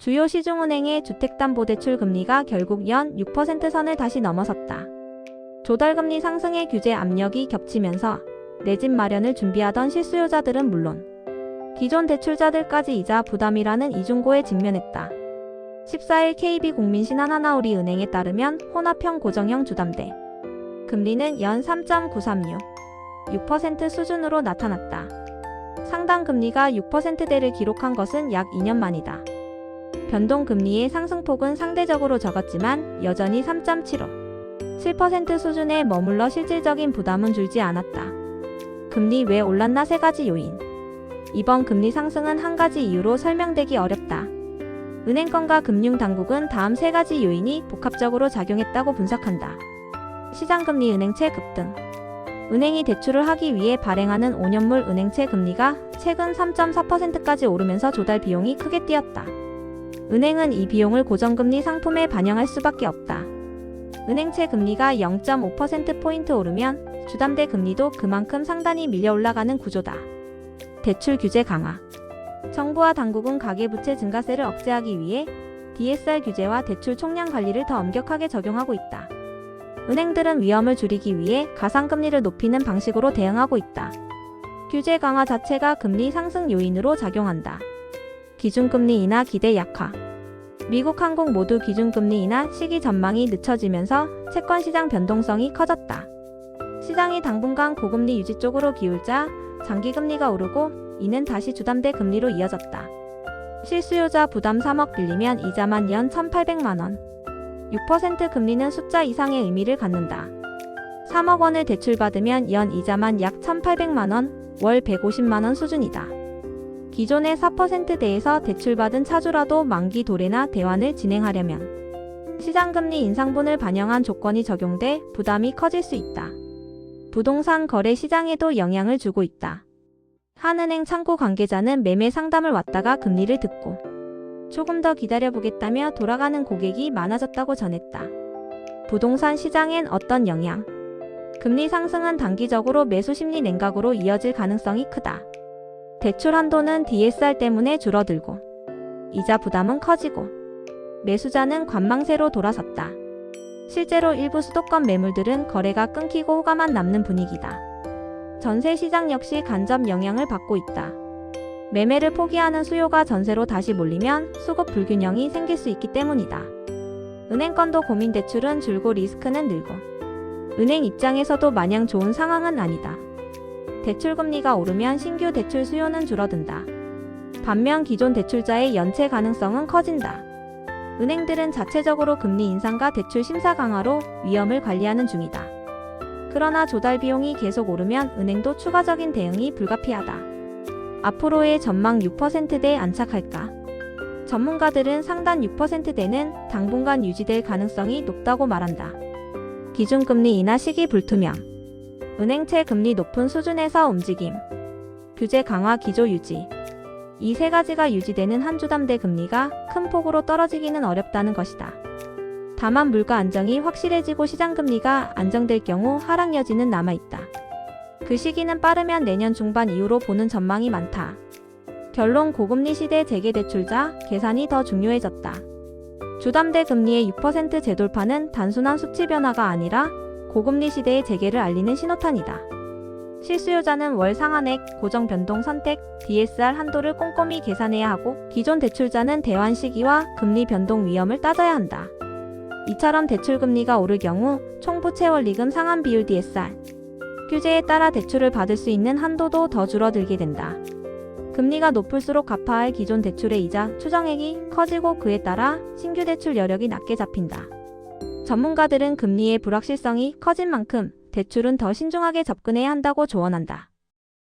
주요 시중은행의 주택담보대출 금리가 결국 연 6% 선을 다시 넘어섰다. 조달금리 상승의 규제 압력이 겹치면서 내 집 마련을 준비하던 실수요자들은 물론 기존 대출자들까지 이자 부담이라는 이중고에 직면했다. 14일 KB국민신한하나우리은행에 따르면 혼합형 고정형 주담대 금리는 연 3.936, 6% 수준으로 나타났다. 상당 금리가 6%대를 기록한 것은 약 2년 만이다. 변동금리의 상승폭은 상대적으로 적었지만 여전히 3.75, 7% 수준에 머물러 실질적인 부담은 줄지 않았다. 금리 왜 올랐나? 세 가지 요인. 이번 금리 상승은 한 가지 이유로 설명되기 어렵다. 은행권과 금융당국은 다음 세 가지 요인이 복합적으로 작용했다고 분석한다. 시장금리, 은행채 급등. 은행이 대출을 하기 위해 발행하는 5년물 은행채 금리가 최근 3.4%까지 오르면서 조달 비용이 크게 뛰었다. 은행은 이 비용을 고정금리 상품에 반영할 수밖에 없다. 은행채 금리가 0.5%포인트 오르면 주담대 금리도 그만큼 상단이 밀려 올라가는 구조다. 대출 규제 강화. 정부와 당국은 가계부채 증가세를 억제하기 위해 DSR 규제와 대출 총량 관리를 더 엄격하게 적용하고 있다. 은행들은 위험을 줄이기 위해 가상금리를 높이는 방식으로 대응하고 있다. 규제 강화 자체가 금리 상승 요인으로 작용한다. 기준금리 인하 기대 약화. 미국, 한국 모두 기준금리 인하 시기 전망이 늦춰지면서 채권시장 변동성이 커졌다. 시장이 당분간 고금리 유지 쪽으로 기울자 장기금리가 오르고 이는 다시 주담대 금리로 이어졌다. 실수요자 부담 3억 빌리면 이자만 연 1,800만원. 6% 금리는 숫자 이상의 의미를 갖는다. 3억 원을 대출받으면 연 이자만 약 1,800만원, 월 150만원 수준이다. 기존의 4%대에서 대출받은 차주라도 만기 도래나 대환을 진행하려면 시장금리 인상분을 반영한 조건이 적용돼 부담이 커질 수 있다. 부동산 거래 시장에도 영향을 주고 있다. 한 은행 창구 관계자는 매매 상담을 왔다가 금리를 듣고 조금 더 기다려보겠다며 돌아가는 고객이 많아졌다고 전했다. 부동산 시장엔 어떤 영향? 금리 상승은 단기적으로 매수 심리 냉각으로 이어질 가능성이 크다. 대출 한도는 DSR 때문에 줄어들고 이자 부담은 커지고 매수자는 관망세로 돌아섰다. 실제로 일부 수도권 매물들은 거래가 끊기고 호가만 남는 분위기다. 전세 시장 역시 간접 영향을 받고 있다. 매매를 포기하는 수요가 전세로 다시 몰리면 수급 불균형이 생길 수 있기 때문이다. 은행권도 고민 대출은 줄고 리스크는 늘고 은행 입장에서도 마냥 좋은 상황은 아니다. 대출금리가 오르면 신규 대출 수요는 줄어든다. 반면 기존 대출자의 연체 가능성은 커진다. 은행들은 자체적으로 금리 인상과 대출 심사 강화로 위험을 관리하는 중이다. 그러나 조달 비용이 계속 오르면 은행도 추가적인 대응이 불가피하다. 앞으로의 전망 6%대에 안착할까? 전문가들은 상단 6%대는 당분간 유지될 가능성이 높다고 말한다. 기준금리 인하 시기 불투명. 은행채 금리 높은 수준에서 움직임. 규제 강화 기조 유지. 이 세 가지가 유지되는 한 주담대 금리가 큰 폭으로 떨어지기는 어렵다는 것이다. 다만 물가 안정이 확실해지고 시장금리가 안정될 경우 하락 여지는 남아있다. 그 시기는 빠르면 내년 중반 이후로 보는 전망이 많다. 결론, 고금리 시대 재개대출자 계산이 더 중요해졌다. 주담대 금리의 6% 재돌파는 단순한 수치 변화가 아니라 고금리 시대의 재개를 알리는 신호탄이다. 실수요자는 월 상한액, 고정 변동 선택, DSR 한도를 꼼꼼히 계산해야 하고 기존 대출자는 대환 시기와 금리 변동 위험을 따져야 한다. 이처럼 대출금리가 오를 경우 총부채 원리금 상환 비율 DSR 규제에 따라 대출을 받을 수 있는 한도도 더 줄어들게 된다. 금리가 높을수록 갚아야 할 기존 대출의 이자 추정액이 커지고 그에 따라 신규 대출 여력이 낮게 잡힌다. 전문가들은 금리의 불확실성이 커진 만큼 대출은 더 신중하게 접근해야 한다고 조언한다.